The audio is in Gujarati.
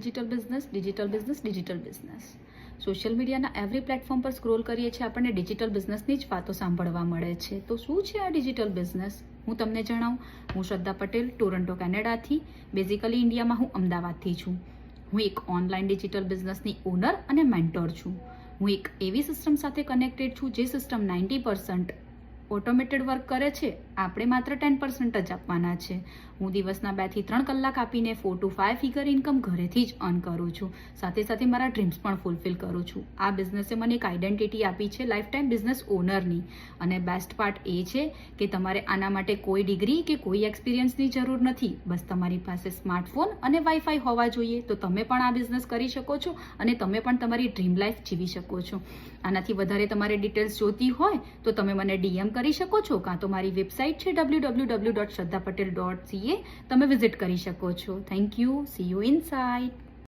ડિજિટલ બિઝનેસ સોશિયલ મીડિયાના એવરી પ્લેટફોર્મ પર સ્ક્રોલ કરીએ છીએ, આપણને ડિજિટલ બિઝનેસની જ વાતો સાંભળવા મળે છે. તો શું છે આ ડિજિટલ બિઝનેસ? હું તમને જણાવું. હું શ્રદ્ધા પટેલ, ટોરન્ટો કેનેડાથી. બેઝિકલી ઇન્ડિયામાં હું અમદાવાદથી છું. હું એક ઓનલાઈન ડિજિટલ બિઝનેસની ઓનર અને મેન્ટોર છું. હું એક એવી સિસ્ટમ સાથે કનેક્ટેડ છું જે સિસ્ટમ 90% ઓટોમેટેડ વર્ક કરે છે. આપણે માત્ર 10% જ આપવાના છે. હું દિવસના 2 થી 3 કલાક આપીને 4 to 5 ફિગર ઇન્કમ ઘરેથી જ અર્ન કરું છું. સાથે સાથે મારા ડ્રીમ્સ પણ ફૂલફિલ કરું છું. આ બિઝનેસે મને એક આઈડેન્ટિટી આપી છે લાઈફ ટાઈમ બિઝનેસ ઓનરની. અને બેસ્ટ પાર્ટ એ છે કે તમારે આના માટે કોઈ ડિગ્રી કે કોઈ એક્સપિરિયન્સની જરૂર નથી. બસ તમારી પાસે સ્માર્ટફોન અને વાઈફાઈ હોવા જોઈએ તો તમે પણ આ બિઝનેસ કરી શકો છો અને તમે પણ તમારી ડ્રીમ લાઈફ જીવી શકો છો. આનાથી વધારે તમારે ડિટેલ્સ જોતી હોય તો તમે મને DM કરી શકો છો, કાં તો મારી વેબસાઇટ છે www.shraddhapatel.ca. તમે વિઝિટ કરી શકો છો. Thank you. C you inside.